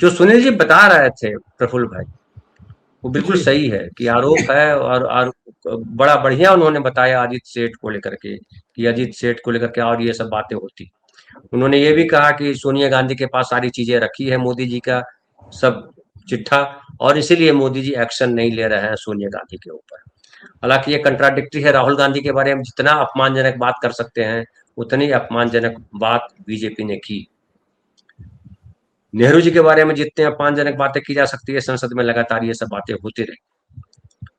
जो सुनील जी बता रहे थे प्रफुल्ल भाई, वो बिल्कुल जी सही है कि आरोप है। और बड़ा बढ़िया उन्होंने बताया अजीत सेठ को लेकर के, कि अजीत सेठ को लेकर के और ये सब बातें होती। उन्होंने ये भी कहा कि सोनिया गांधी के पास सारी चीजें रखी है, मोदी जी का सब चिट्ठा, और इसीलिए मोदी जी एक्शन नहीं ले रहे हैं सोनिया गांधी के ऊपर। हालांकि ये कंट्राडिक्टरी है, राहुल गांधी के बारे में जितना अपमानजनक बात कर सकते हैं उतनी अपमानजनक बात बीजेपी ने की। नेहरू जी के बारे में जितने अपमानजनक बातें की जा सकती है, संसद में लगातार ये सब बातें होती रही।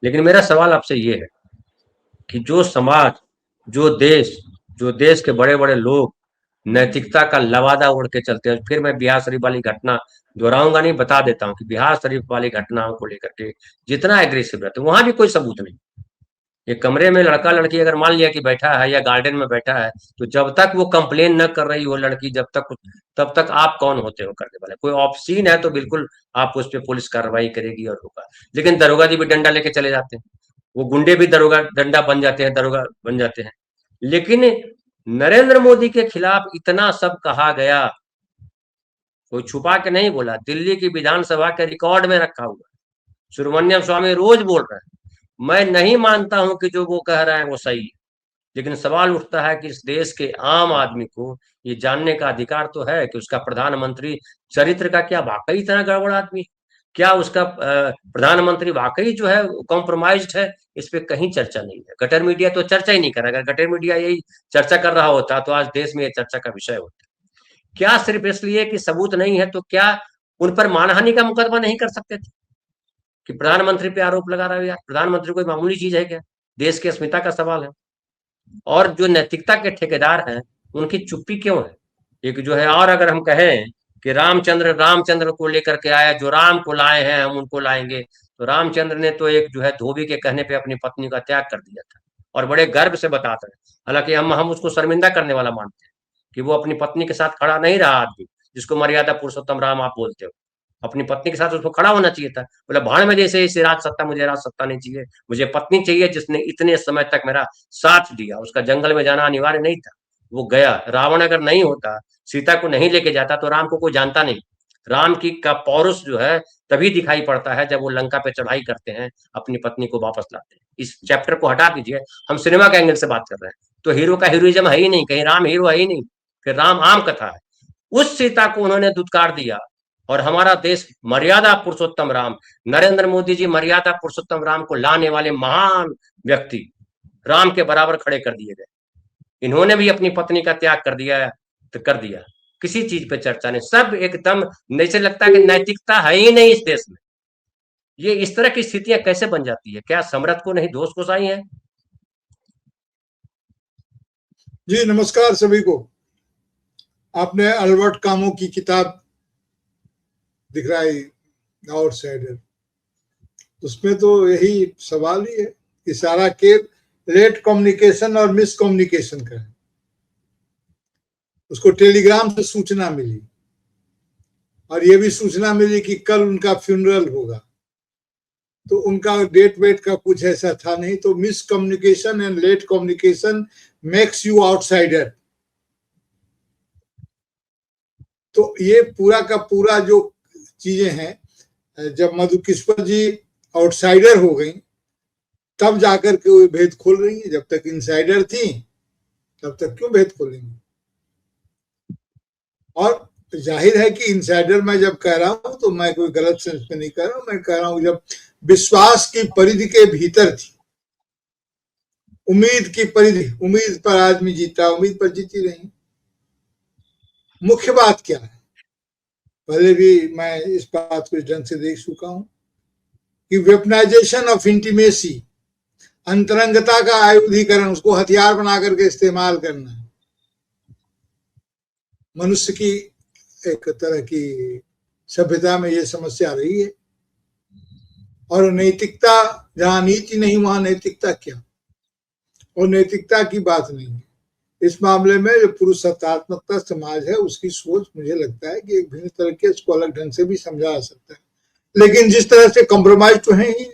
लेकिन मेरा सवाल आपसे ये है कि जो समाज, जो देश, जो देश के बड़े बड़े लोग नैतिकता का लवादा उड़ के चलते हैं, फिर मैं बिहार शरीफ वाली घटना दोहराऊंगा नहीं, बता देता हूँ कि बिहार शरीफ वाली घटनाओं को लेकर के जितना एग्रेसिव रहते हैं, वहां भी कोई सबूत नहीं। ये कमरे में लड़का लड़की अगर मान लिया कि बैठा है या गार्डन में बैठा है, तो जब तक वो कंप्लेन न कर रही हो लड़की, जब तक, तब तक आप कौन होते हो करने वाले? कोई ऑप्शन है तो बिल्कुल आप उस पर पुलिस कार्रवाई करेगी और होगा। लेकिन दरोगा जी भी डंडा लेके चले जाते हैं, वो गुंडे भी दरोगा डंडा बन जाते हैं, दरोगा बन जाते हैं। लेकिन नरेंद्र मोदी के खिलाफ इतना सब कहा गया, कोई छुपा के नहीं बोला, दिल्ली की विधानसभा के रिकॉर्ड में रखा हुआ। सुब्रमण्यम स्वामी रोज बोल रहे हैं, मैं नहीं मानता हूं कि जो वो कह रहे हैं वो सही है। लेकिन सवाल उठता है कि इस देश के आम आदमी को ये जानने का अधिकार तो है कि उसका प्रधानमंत्री चरित्र का क्या वाकई इतना गड़बड़ आदमी है? क्या उसका प्रधानमंत्री वाकई जो है कॉम्प्रोमाइज्ड है? इस पे कहीं चर्चा नहीं है। गटर मीडिया तो चर्चा ही नहीं कर रहा। अगर गटर मीडिया यही चर्चा कर रहा होता तो आज देश में ये चर्चा का विषय होता। क्या सिर्फ इसलिए कि सबूत नहीं है, तो क्या उन पर मानहानि का मुकदमा नहीं कर सकते थे? कि प्रधानमंत्री पे आरोप लगा रहा है, यार प्रधानमंत्री कोई मामूली चीज है क्या? देश की अस्मिता का सवाल है। और जो नैतिकता के ठेकेदार हैं, उनकी चुप्पी क्यों है? एक जो है, और अगर हम कहें कि रामचंद्र को लेकर के आया, जो राम को लाए हैं हम उनको लाएंगे, तो रामचंद्र ने तो एक जो है धोबी के कहने पे अपनी पत्नी का त्याग कर दिया था, और बड़े गर्व से बताते हैं। हालांकि हम उसको शर्मिंदा करने वाला मानते हैं कि वो अपनी पत्नी के साथ खड़ा नहीं रहा आदमी, जिसको मर्यादा पुरुषोत्तम राम आप बोलते हो। अपनी पत्नी के साथ उसको खड़ा होना चाहिए था। बोला भाड़ में जैसे इसे राज सत्ता, मुझे राज सत्ता नहीं चाहिए, मुझे पत्नी चाहिए जिसने इतने समय तक मेरा साथ दिया। उसका जंगल में जाना अनिवार्य नहीं था, वो गया। रावण अगर नहीं होता, सीता को नहीं लेके जाता, तो राम को कोई जानता नहीं। राम की का पौरुष जो है तभी दिखाई पड़ता है जब वो लंका पे चढ़ाई करते हैं, अपनी पत्नी को वापस लाते हैं। इस चैप्टर को हटा दीजिए, हम सिनेमा के एंगल से बात कर रहे हैं। तो हीरो का हीरोइज्म है ही नहीं, कहीं राम हीरो है ही नहीं, फिर राम आम कथा है। उस सीता को उन्होंने दुत्कार दिया, और हमारा देश मर्यादा पुरुषोत्तम राम, नरेंद्र मोदी जी मर्यादा पुरुषोत्तम राम को लाने वाले महान व्यक्ति, राम के बराबर खड़े कर दिए गए। इन्होंने भी अपनी पत्नी का त्याग कर दिया, तो कर दिया। किसी चीज पे चर्चा नहीं, सब एकदम जैसे लगता है कि नैतिकता है ही नहीं इस देश में। ये इस तरह की स्थितियां कैसे बन जाती है? क्या सम्राट को नहीं दोष गोसाई है? जी नमस्कार सभी को। आपने अल्बर्ट कामू की किताब दिखलाई आउटसाइडर, उसमें तो यही सवाल ही है कि सारा खेल लेट कम्युनिकेशन और मिस कम्युनिकेशन का है। उसको टेलीग्राम से सूचना मिली, और ये भी सूचना मिली कि कल उनका फ्यूनरल होगा, तो उनका डेट वेट का कुछ ऐसा था नहीं। तो miss communication and let communication makes you outsider. तो ये पूरा का पूरा जो चीजें हैं, जब मधुकिस्वर जी आउटसाइडर हो गई तब जाकर के वो भेद खोल रही है। जब तक इनसाइडर थी तब तक क्यों भेद खोलेंगे? और जाहिर है कि इनसाइडर मैं जब कह रहा हूं तो मैं कोई गलत सेंस में नहीं कह रहा हूं। मैं कह रहा हूं जब विश्वास की परिधि के भीतर थी, उम्मीद की परिधि, उम्मीद पर आदमी जीता, उम्मीद पर जीती रही। मुख्य बात क्या है, पहले भी मैं इस बात को इस ढंग से देख चुका हूं कि वेपनाइजेशन ऑफ इंटीमेसी, अंतरंगता का आयुधीकरण, उसको हथियार बना करके इस्तेमाल करना, मनुष्य की एक तरह की सभ्यता में ये समस्या रही है। और नैतिकता, जहां नीति नहीं वहां नैतिकता क्या? और नैतिकता की बात नहीं है इस मामले में। जो पुरुष सत्तात्मकता समाज है उसकी सोच, मुझे लगता है कि एक भिन्न तरह के, इसको अलग ढंग से भी समझा जा सकता है। लेकिन जिस तरह से कॉम्प्रोमाइज तो है ही,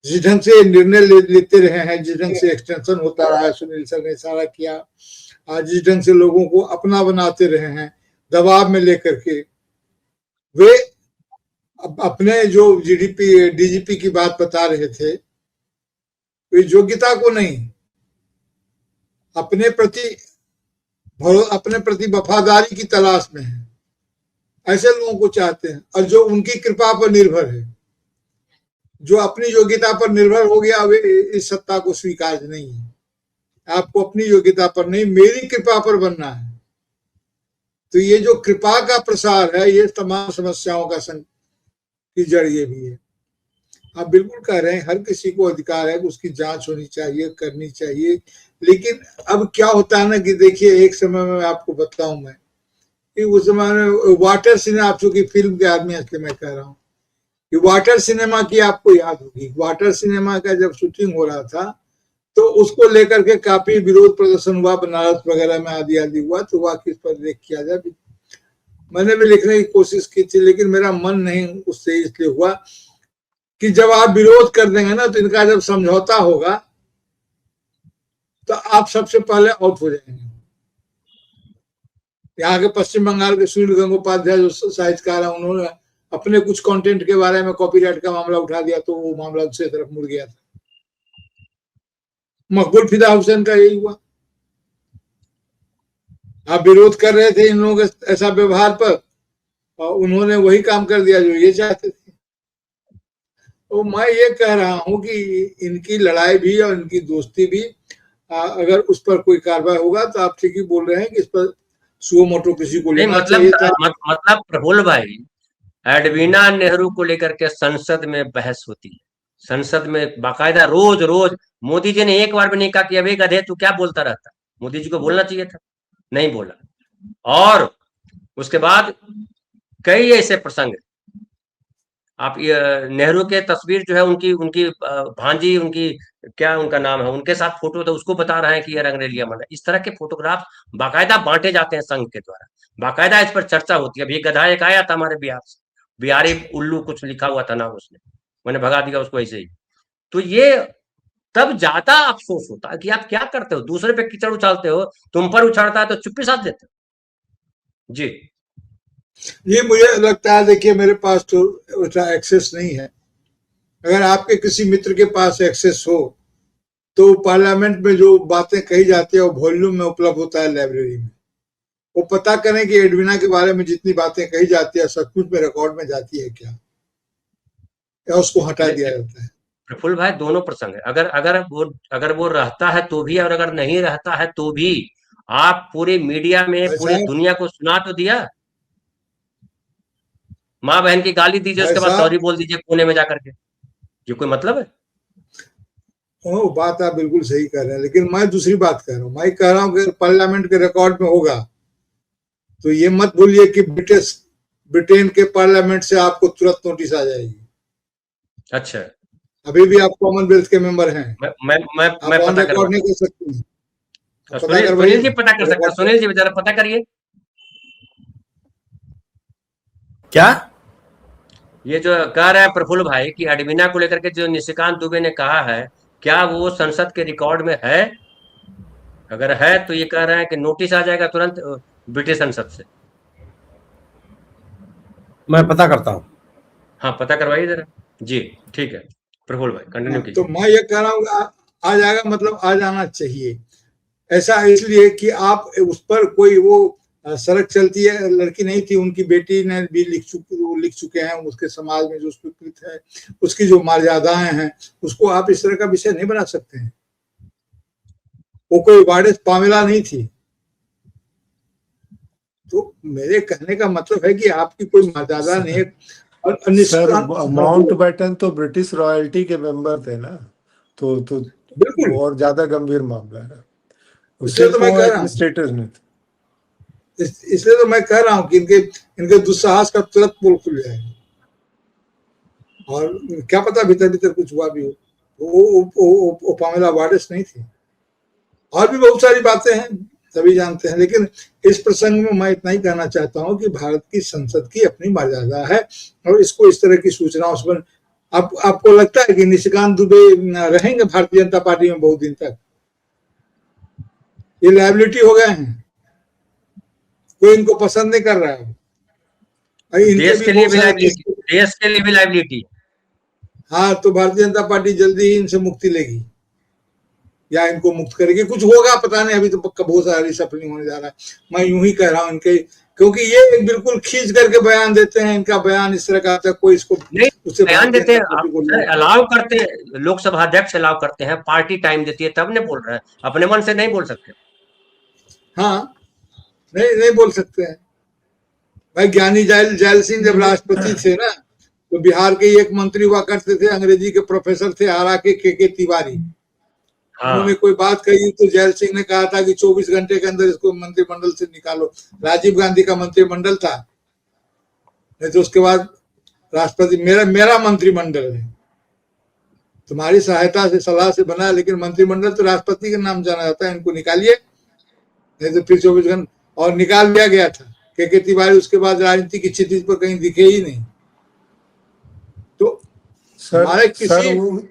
जिस ढंग से निर्णय लेते रहे हैं, जिस ढंग से एक्सटेंशन होता रहा है, सुनील सर ने सारा किया, जिस ढंग से लोगों को अपना बनाते रहे हैं दबाव में लेकर के, वे अब अपने जो जीडीपी डीजीपी की बात बता रहे थे, वे योग्यता को नहीं, अपने प्रति वफादारी की तलाश में है, ऐसे लोगों को चाहते हैं, और जो उनकी कृपा पर निर्भर है। जो अपनी योग्यता पर निर्भर हो गया वे इस सत्ता को स्वीकार नहीं है। आपको अपनी योग्यता पर नहीं, मेरी कृपा पर बनना है। तो ये जो कृपा का प्रसार है, ये तमाम समस्याओं का की जड़ ये भी है। आप बिल्कुल कह रहे हैं, हर किसी को अधिकार है कि उसकी जांच होनी चाहिए, करनी चाहिए। लेकिन अब क्या होता है ना कि देखिए, एक समय में आपको बताऊं मैं कि उस समय में वाटर सिनेमा, आप चूंकि फिल्म के आदमी है इसलिए मैं कह रहा हूँ कि वाटर सिनेमा की आपको याद होगी। वाटर सिनेमा का जब शूटिंग हो रहा था तो उसको लेकर के काफी विरोध प्रदर्शन हुआ, बनारस वगैरह में आदि आदि हुआ। तो वह किस पर लेख किया जाए, मैंने भी लिखने की कोशिश की थी, लेकिन मेरा मन नहीं उससे इसलिए हुआ कि जब आप विरोध कर देंगे ना, तो इनका जब समझौता होगा तो आप सबसे पहले आउट हो जाएंगे। यहाँ के पश्चिम बंगाल के सुनील गंगोपाध्याय जो साहित्यकार है, उन्होंने अपने कुछ कंटेंट के बारे में कॉपीराइट का मामला उठा दिया, तो वो मामला दूसरी तरफ मुड़ गया था। मकबूल फिदा हुसैन का यही हुआ। आप विरोध कर रहे थे इन लोगों के ऐसा व्यवहार पर, और उन्होंने वही काम कर दिया जो ये चाहते थे। तो मैं ये कह रहा हूं कि इनकी लड़ाई भी और इनकी दोस्ती भी, अगर उस पर कोई कार्रवाई होगा तो आप ठीक ही बोल रहे हैं कि इस पर सुओ मोटो किसी को लेना चाहिए था। मतलब प्रफुल्ल भाई, एडवीना नेहरू को लेकर के संसद में बहस होती है, संसद में बाकायदा रोज रोज। मोदी जी ने एक बार भी नहीं कहा कि अबे गधे तू क्या बोलता रहता। मोदी जी को बोलना चाहिए था, नहीं बोला। और उसके बाद कई ऐसे प्रसंग, आप नेहरू के तस्वीर जो है उनकी उनकी भांजी, उनकी क्या उनका नाम है, उनके साथ फोटो था, उसको बता रहे हैं कि ये रंगरेलिया मन है। इस तरह के फोटोग्राफ बाकायदा बांटे जाते हैं संघ के द्वारा, बाकायदा इस पर चर्चा होती है। अभी गधा एक आया था हमारे बिहार से, बिहारी उल्लू कुछ लिखा हुआ था नाम, उसने, मैंने भगा दिया उसको ऐसे ही। तो ये तब ज्यादा अफसोस होता है कि आप क्या करते हो, दूसरे पे कीचड़ उछालते हो, तुम पर उछालता है तो चुप्पी साध देते हो जी। ये मुझे लगता है, देखिए मेरे पास तो उतना एक्सेस नहीं है। अगर आपके किसी मित्र के पास एक्सेस हो तो पार्लियामेंट में जो बातें कही जाती है वो वॉल्यूम में उपलब्ध होता है लाइब्रेरी में। वो पता करें कि एडवीना के बारे में जितनी बातें कही जाती है सचमुच में रिकॉर्ड में जाती है क्या, या उसको हटा दिया जाता है। प्रफुल्ल भाई, दोनों प्रसंग है। अगर वो रहता है तो भी, और अगर नहीं रहता है तो भी, आप पूरे मीडिया में पूरी भाई दुनिया को सुना तो दिया। माँ बहन की गाली दीजिए, उसके बाद साहब, सॉरी बोल दीजिए कोने में जाकर के, ये कोई मतलब है? वो बात आप बिल्कुल सही कर रहे हैं, लेकिन मैं दूसरी बात कह रहा हूँ। मैं कह रहा हूँ कि पार्लियामेंट के रिकॉर्ड में होगा तो ये मत भूलिए कि ब्रिटेन के पार्लियामेंट से आपको तुरंत नोटिस आ जाएगी। अच्छा, अभी भी आप कॉमनवेल्थ के मेंबर हैं, मैं आप ऑन पता रिकॉर्ड नहीं करवाता कर सकते हैं। हूँ। आप पता सुनील करवाइए जी पता कर सकते हैं, रिकॉर्ड पर। सुनील जी जरा पता करिए। क्या ये जो कह रहे हैं प्रफुल्ल भाई कि एडवीना को लेकर के जो निशिकांत दुबे ने कहा है, क्या वो संसद के रिकॉर्ड में है? अगर है तो ये कह रहे हैं कि नोटिस आ जाएगा तुरंत ब्रिटिश संसद से। मैं पता करता हूँ। हाँ, पता करवाइए जरा जी। ठीक है प्रफुल्ल भाई, कंटिन्यू तो कीजिए। मैं ये कह रहा हूँ आ जाएगा, मतलब आ जाना चाहिए। ऐसा इसलिए कि आप उस पर कोई वो सड़क चलती है, लड़की नहीं थी, उनकी बेटी ने भी लिख चुके हैं, उसके समाज में जो स्वीकृत है, उसकी जो मर्यादाएं हैं, उसको आप इस तरह का विषय नहीं बना सकते हैं। वो कोई वारिस पामेला नहीं थी। तो मेरे कहने का मतलब है कि आपकी कोई मर्यादा नहीं है। और सर माउंटबेटन तो ब्रिटिश रॉयल्टी के मेंबर थे ना, तो बिल्कुल, और ज्यादा गंभीर मामला है। इसलिए उसे तो मैं कह रहा हूँ, स्टेटस नहीं था। इसलिए तो मैं कह रहा हूँ कि इनके दुस्साहस का तुरंत पोल खुल जाएगा। और क्या पता भीतर भीतर कुछ हुआ भी हो। वो पामेला वारिस नहीं थी। और भी बहुत सारी बातें हैं, सभी जानते हैं। लेकिन इस प्रसंग में मैं इतना ही कहना चाहता हूं कि भारत की संसद की अपनी मर्यादा है, और इसको इस तरह की सूचनाओं से आपको लगता है कि निशिकांत दुबे रहेंगे भारतीय जनता पार्टी में बहुत दिन तक? ये लायबिलिटी हो गए हैं, कोई इनको पसंद नहीं कर रहा है। इनके देश भी के लिए बहुत भी सारे लाइबिलिटी, देश के लिए भी लाइबिलिटी। हाँ, तो भारतीय जनता पार्टी जल्दी ही इनसे मुक्ति लेगी या इनको मुक्त करेगी, कुछ होगा पता नहीं, अभी तो बहुत सारा रिसफलिंग होने जा रहा है। मैं यूं ही कह रहा हूं इनके, क्योंकि ये बिल्कुल खींच करके बयान देते हैं, इनका बयान इस तरह का आता है, कोई इसको नहीं उससे बयान भारतीय देते हैं, जनता पार्टी को सर अलाउ करते हैं, लोकसभा अध्यक्ष अलाउ करते हैं, पार्टी टाइम देती है, तब नहीं बोल रहे हैं, अपने मन से नहीं बोल सकते। हाँ, नहीं नहीं बोल सकते हैं भाई। ज्ञानी जैल सिंह जब राष्ट्रपति थे ना, तो बिहार के एक मंत्री हुआ करते थे, अंग्रेजी के प्रोफेसर थे, आरा के तिवारी। उन्होंने हाँ कोई बात कही तो जैल सिंह ने कहा था कि 24 घंटे के अंदर इसको मंत्रिमंडल से निकालो। राजीव गांधी का मंत्रिमंडल था, नहीं तो उसके बाद राष्ट्रपति मेरा मंत्रिमंडल है, तुम्हारी सहायता से सलाह से बना, लेकिन मंत्रिमंडल तो राष्ट्रपति के नाम जाना जाता है, इनको निकालिए, नहीं तो फिर 24 घंटे। और निकाल दिया गया था के तिवारी, उसके बाद राजनीति की क्षितिज पर कहीं दिखे ही नहीं। तो सर हमारे किसी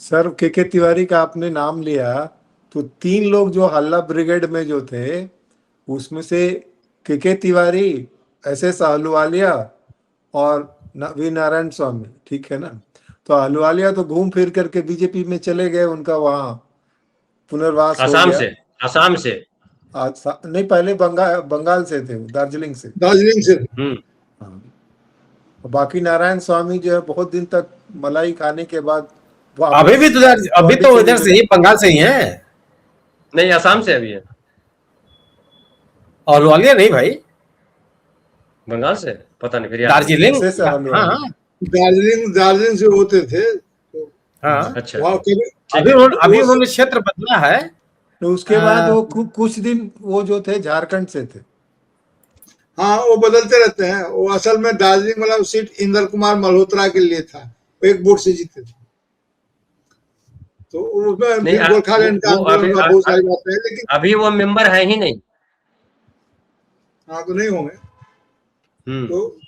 सर के तिवारी का आपने नाम लिया, तो 3 लोग जो हल्ला ब्रिगेड में जो थे, उसमें से के तिवारी, SS अहलुवालिया और वी नारायण स्वामी, ठीक है ना। तो अहलुवालिया तो घूम फिर करके बीजेपी में चले गए, उनका वहाँ पुनर्वास हो आसाम गया। से, आसाम से। नहीं, पहले बंगाल से थे, दार्जिलिंग से। दार्जिलिंग से। हाँ। बाकी नारायण स्वामी जो है बहुत दिन तक मलाई खाने के बाद अभी भी तो अभी तो इधर से ही, बंगाल से ही है। नहीं आसाम से अभी है, और वालिया नहीं भाई, बंगाल से पता नहीं, फिर याद नहीं। दार्जिलिंग। SS हाँ अहलुवालिया। हाँ दार्जिलिंग से होते थे, तो हाँ। अच्छा वहाँ कभी ठीक है। अभी उन्होंने क्षेत्र बदला है। तो उसके बाद वो कुछ दिन वो जो थे झारखंड से थे। हाँ, वो बदलते रहते हैं। वो असल में दार्जिलिंग वाला सीट इंदर कुमार मल्होत्रा के लिए था, वो एक वोट से जीते थे। तो उसमें नहीं फिर गोरखालैंड का वो आंदोलन हुआ, बहुत सारी बातें हैं, लेकिन अभी वो मेंबर है ही नहीं। हाँ, तो नहीं होंगे। हम्म तो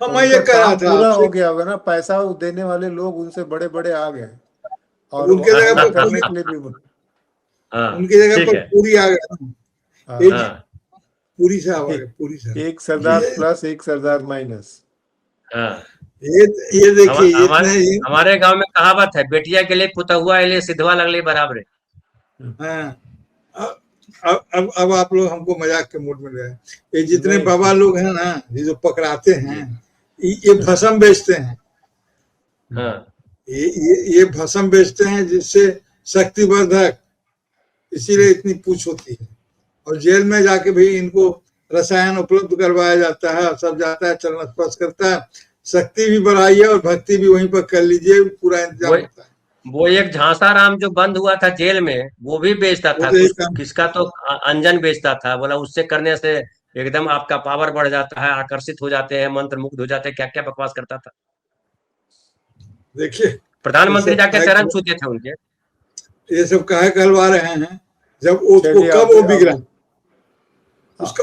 हम मैं ये उनका कह रहा काम था पूरा हो आपसे, गया होगा ना, पैसा देने वाले लोग उनसे बड़े बड़े आ गए, और उनके वहाँ जगह काम पर करने के लिए भी हाँ उनकी जगह ठीक पर है। पूरी आ गया। हाँ। एक हाँ पूरी साहब आ गए, पूरी साहब। एक सरदार प्लस, एक सरदार माइनस। हाँ ये देखिए, ये इतने हमारे गांव में कहावत है, बेटिया के लिए पुता हुआ ले सिधवा लगले बराबर है। हाँ, अब आप लोग हमको मजाक के मूड में ले आए। ये जितने नहीं। बाबा लोग हैं ना, ये जो पकड़ाते हैं, ये भस्म बेचते हैं। हाँ ये भस्म बेचते हैं, जिससे शक्तिवर्धक, इसीलिए इतनी पूछ होती है। और जेल में जाके भी इनको रसायन उपलब्ध करवाया जाता है, सब जाता है, चरण स्पर्श करता है, शक्ति भी बढ़ाइए और भक्ति भी वहीं पर कर लीजिए, पूरा इंतजाम वो होता है। वो एक झांसा राम जो बंद हुआ था जेल में, वो भी बेचता वो था तो कुछ, एक काम, किसका तो अंजन बेचता था, बोला उससे करने से एकदम आपका पावर बढ़ जाता है, आकर्षित हो जाते हैं, मंत्र मुग्ध हो जाते हैं, क्या क्या बकवास करता था। देखिए, ये प्रधानमंत्री सब जाके चरण काहे छूते थे उनके। ये सब काहे कहलवा रहे हैं, जब उसको चलिए, कब वो बिगड़ा,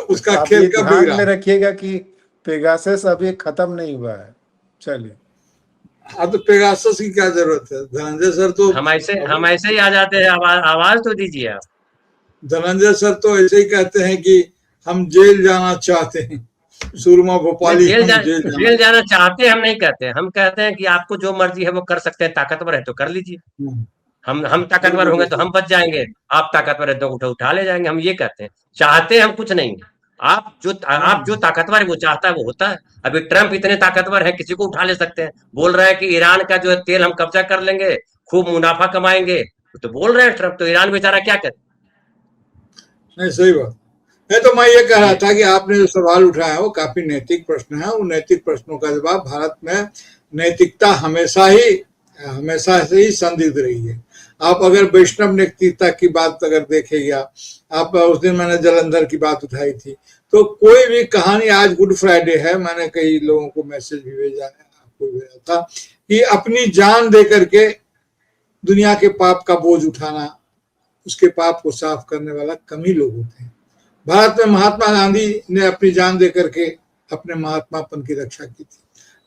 उसका आप खेल ये कब ध्यान बिगड़ा। में रखिएगा कि पेगासस अभी खत्म नहीं हुआ है। चलिए, अब तो पेगासस की क्या जरूरत है? धनंजय सर तो हम ऐसे ही आ जाते हैं, आवाज तो दीजिए आप। धनंजय सर तो ऐसे ही कहते हैं कि हम जेल जाना चाहते हैं, सुरमा नहीं, भोपाली, हम जेल जेल जाना चाहते हम नहीं कहते, हम कहते हैं कि आपको जो मर्जी है वो कर सकते हैं, ताकतवर है तो कर लीजिए। हम ताकतवर बिल्कुल होंगे तो बिल्कुल। हम बच जाएंगे, आप ताकतवर है तो उठा ले जाएंगे, हम ये कहते हैं। चाहते हम कुछ नहीं, आप जो ताकतवर है वो चाहता है वो होता है। अभी ट्रम्प इतने ताकतवर है, किसी को उठा ले सकते हैं, बोल रहे हैं कि ईरान का जो है तेल हम कब्जा कर लेंगे, खूब मुनाफा कमाएंगे, तो बोल रहे हैं ट्रम्प, तो ईरान बेचारा क्या करे। नहीं, सही बात है। तो मैं ये कह रहा जी था कि आपने जो सवाल उठाया वो काफी नैतिक प्रश्न है। उन नैतिक प्रश्नों का जवाब, भारत में नैतिकता हमेशा से ही संदिग्ध रही है। आप अगर वैष्णव नैतिकता की बात अगर देखेगा, आप उस दिन मैंने जलंधर की बात उठाई थी, तो कोई भी कहानी, आज गुड फ्राइडे है, मैंने कई लोगों को मैसेज भी भेजा है, आपको भेजा था, कि अपनी जान दे करके दुनिया के पाप का बोझ उठाना, उसके पाप को साफ करने वाला कम ही लोग होते हैं। भारत में महात्मा गांधी ने अपनी जान दे करके अपने महात्मापन की रक्षा की थी।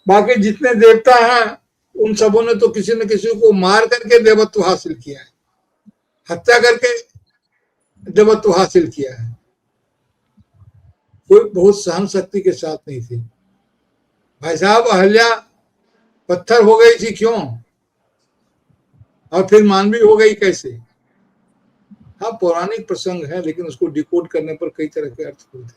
बाकी जितने देवता हैं, उन सबों ने तो किसी न किसी को मार करके देवत्व हासिल किया है, हत्या करके देवत्व हासिल किया है। कोई बहुत सहन शक्ति के साथ नहीं थी। भाई साहब, अहल्या पत्थर हो गई थी क्यों, और फिर मानवी हो गई कैसे? हाँ, पौराणिक प्रसंग है, लेकिन उसको डिकोड करने पर कई तरह के अर्थ होते हैं।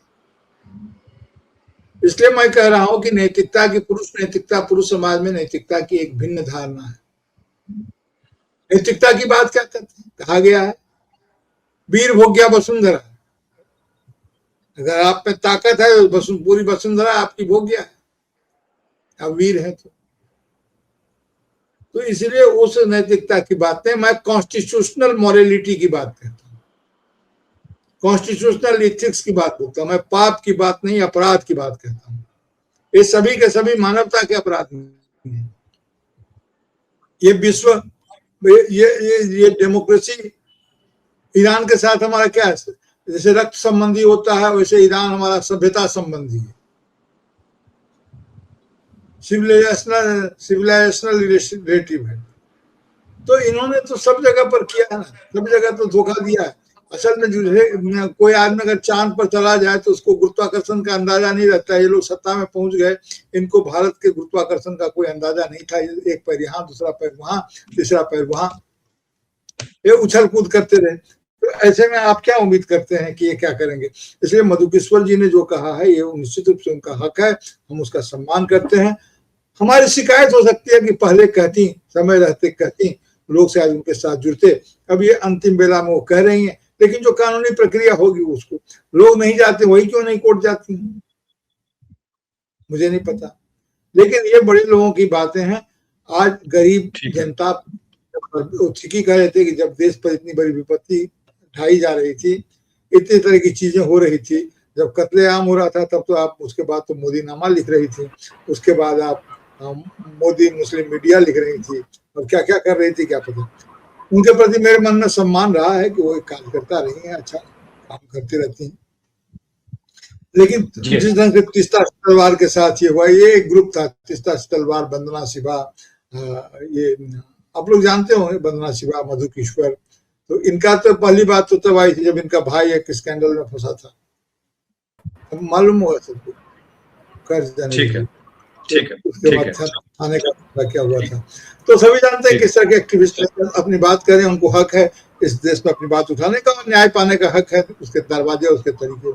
इसलिए मैं कह रहा हूं कि नैतिकता पुरुष समाज में नैतिकता की एक भिन्न धारणा है। नैतिकता की बात क्या करते हैं? कहा गया है वीर भोग्या वसुंधरा। अगर आप में ताकत है तो पूरी वसुंधरा आपकी भोग्या है, आप वीर हैं तो इसलिए उस नैतिकता की बातें, मैं कॉन्स्टिट्यूशनल मॉरलिटी की बात कहता हूँ, कॉन्स्टिट्यूशनल इथिक्स की बात बोलता हूँ मैं, पाप की बात नहीं, अपराध की बात कहता हूँ। ये सभी के सभी मानवता के अपराध नहीं है। ये विश्व, ये डेमोक्रेसी, ईरान के साथ हमारा क्या है? जैसे रक्त संबंधी होता है, वैसे ईरान हमारा सभ्यता संबंधी है, सिविलाइजेशनल रिलेटिव है। तो इन्होंने तो सब जगह पर किया है ना, सब जगह तो धोखा दिया है। असल में जो कोई आदमी अगर चांद पर चला जाए तो उसको गुरुत्वाकर्षण का अंदाजा नहीं रहता। ये लोग सत्ता में पहुंच गए, इनको भारत के गुरुत्वाकर्षण का कोई अंदाजा नहीं था। एक पैर यहाँ, दूसरा पैर वहां, तीसरा पैर वहां, ये उछल कूद करते रहे। तो ऐसे में आप क्या उम्मीद करते हैं कि ये क्या करेंगे? इसलिए मधुकेश्वर जी ने जो कहा है, ये निश्चित रूप से उनका हक है, हम उसका सम्मान करते हैं। हमारी शिकायत हो सकती है कि पहले कहती, समय रहते कहती, लोग शायद उनके साथ जुड़ते। अब ये अंतिम बेला में वो कह रही हैं, लेकिन जो कानूनी प्रक्रिया होगी उसको लोग नहीं जाते, वही क्यों नहीं कोर्ट जाती हैं, मुझे नहीं पता। लेकिन ये बड़े लोगों की बातें हैं। आज गरीब जनता ठीक ही कह रहे थे कि जब देश पर इतनी बड़ी विपत्ति ढाई जा रही थी, इतनी तरह की चीजें हो रही थी, जब कत्लेआम हो रहा था तब तो आप, उसके बाद तो मोदी नामा लिख रही थी, उसके बाद आप मोदी मुस्लिम मीडिया लिख रही थी, और क्या क्या कर रही थी क्या पता। उनके प्रति मेरे मन में सम्मान रहा है कि वो एक कार्यकर्ता रही है, अच्छा काम करती रहती हैं। लेकिन जिस ढंग से तीस्ता तलवार के साथ ये हुआ, ये एक ग्रुप था, तीस्ता तलवार, वंदना शिवा, ये आप लोग जानते होंगे, वंदना शिवा, मधु किश्वर। तो इनका तो पहली बात तो तब आई थी जब इनका भाई एक स्कैंडल में फंसा था, मालूम होगा सबको, कर्ज देने ठीक है, ठीक है, उसके बाद थाने का क्या हुआ था। तो सभी जानते हैं किस तरह के एक्टिविस्ट अपनी बात करें, उनको हक है इस देश में अपनी बात उठाने का, न्याय पाने का हक है, उसके दरवाजे, उसके तरीके